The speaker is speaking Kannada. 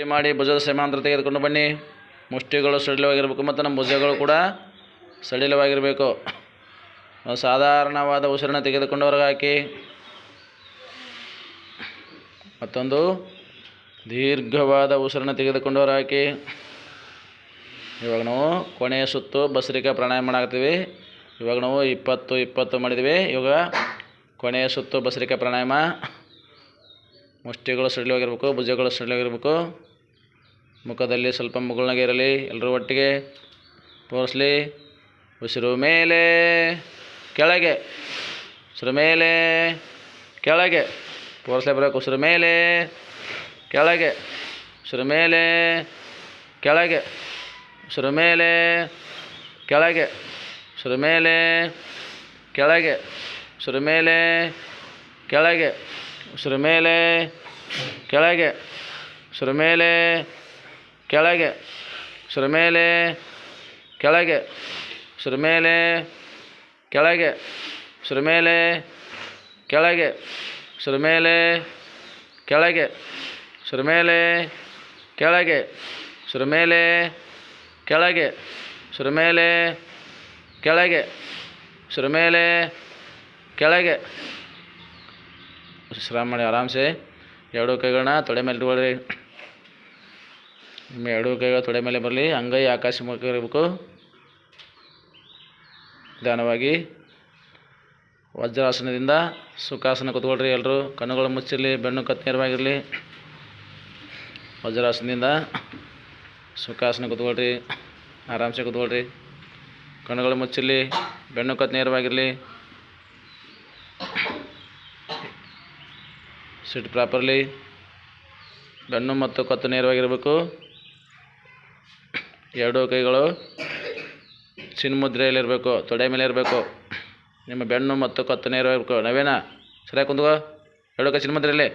ಮಾಡಿ ಭುಜದ ಸಮಾಂತರ ತೆಗೆದುಕೊಂಡು ಬನ್ನಿ. ಮುಷ್ಟಿಗಳು ಸಡಿಲವಾಗಿರಬೇಕು ಮತ್ತು ನಮ್ಮ ಭುಜಗಳು ಕೂಡ ಸಡಿಲವಾಗಿರಬೇಕು. ಸಾಧಾರಣವಾದ ಉಸಿರನ್ನು ತೆಗೆದುಕೊಂಡು ಹೊರಗೆ ಹಾಕಿ. ಮತ್ತೊಂದು ದೀರ್ಘವಾದ ಉಸಿರನ್ನು ತೆಗೆದುಕೊಂಡು ಹೊರ ಹಾಕಿ. ಇವಾಗ ನಾವು ಕೊನೆಯ ಸುತ್ತು ಭಸ್ತ್ರಿಕಾ ಪ್ರಾಣಾಯಾಮ ಮಾಡಾಕ್ತೀವಿ. ಇವಾಗ ನಾವು 20 ಮಾಡಿದ್ವಿ. ಇವಾಗ ಕೊನೆಯ ಸುತ್ತು ಭಸ್ತ್ರಿಕಾ ಪ್ರಾಣಾಯಾಮ. ಮುಷ್ಟಿಗಳು ಸಡಿಲವಾಗಿರಬೇಕು, ಭುಜಗಳು ಸಡಿಲವಾಗಿರಬೇಕು. ಮುಖದಲ್ಲಿ ಸ್ವಲ್ಪ ಮುಗುಳ್ನಗೆ ಇರಲಿ. ಎಲ್ಲರೂ ಒಟ್ಟಿಗೆ ತೋರಿಸ್ಲಿ. ಉಸಿರು ಮೇಲೆ ಕೆಳಗೆ, ಉಸಿರು ಮೇಲೆ ಕೆಳಗೆ ತೋರಿಸ್ಲೇಬೇಕು. ಉಸಿರು ಮೇಲೆ ಕೆಳಗೆ, ಉಸಿರು ಮೇಲೆ ಕೆಳಗೆ, ಉಸಿರು ಮೇಲೆ ಕೆಳಗೆ, ಉಸಿರು ಮೇಲೆ ಕೆಳಗೆ, ಉಸಿರು ಮೇಲೆ ಕೆಳಗೆ, ಉಸಿರು ಮೇಲೆ ಕೆಳಗೆ, ಉಸಿರು ಮೇಲೆ ಕೆಳಗೆ, ಉಸಿರು ಮೇಲೆ ಕೆಳಗೆ, ಉಸಿರು ಮೇಲೆ ಕೆಳಗೆ, ಉಸಿರು ಮೇಲೆ ಕೆಳಗೆ, ಉಸಿರು ಮೇಲೆ ಕೆಳಗೆ, ಉಸಿರು ಮೇಲೆ ಕೆಳಗೆ, ಉಸಿರು ಮೇಲೆ ಕೆಳಗೆ, ಉಸಿರು ಮೇಲೆ ಕೆಳಗೆ, ಉಸಿರು ಮೇಲೆ ಕೆಳಗೆ. ವಿಶ್ರಾಮ ಮಾಡಿ ಆರಾಮ್ಸೆ. ಎರಡೂ ಕೈಗಳನ್ನ ತೊಡೆ ಮೇಲೆ ಇಟ್ಕೊಳ್ರಿ. ನಿಮ್ಮ ಎರಡೂ ಕೈಗಳು ತೊಡೆ ಮೇಲೆ ಬರಲಿ. ಅಂಗೈ ಆಕಾಶಮುಖ ಇರಬೇಕು. ನಿಧಾನವಾಗಿ ವಜ್ರಾಸನದಿಂದ ಸುಖಾಸನ ಕೂತ್ಕೊಳ್ರಿ. ಎಲ್ಲರೂ ಕಣ್ಣುಗಳು ಮುಚ್ಚಿರಲಿ, ಬೆನ್ನು ಕತ್ತು ನೇರವಾಗಿರಲಿ. ವಜ್ರಾಸನದಿಂದ ಸುಖಾಸನ ಕೂತ್ಕೊಳ್ರಿ. ಆರಾಮ್ಸೆ ಕೂತ್ಕೊಳ್ರಿ. ಕಣ್ಣುಗಳು ಮುಚ್ಚಿರಲಿ, ಬೆನ್ನು ಕತ್ತು ನೇರವಾಗಿರಲಿ. Sit properly. ಬೆನ್ನು ಮತ್ತು ಕತ್ತು ನೇರವಾಗಿರಬೇಕು. ಎರಡೂ ಕೈಗಳು ಚಿನ್ಮುದ್ರೆಯಲ್ಲಿರಬೇಕು, ತೊಡೆ ಮೇಲೆ ಇರಬೇಕು. ನಿಮ್ಮ ಬೆನ್ನು ಮತ್ತು ಕತ್ತು ನೇರವಾಗಿರಬೇಕು. ನವೇನ ಸರಿಯಾಗಿ ಕುಂತ್ಕೋ. ಎರಡೂ ಕೈ ಚಿನ್ಮುದ್ರೆಯಲ್ಲಿ.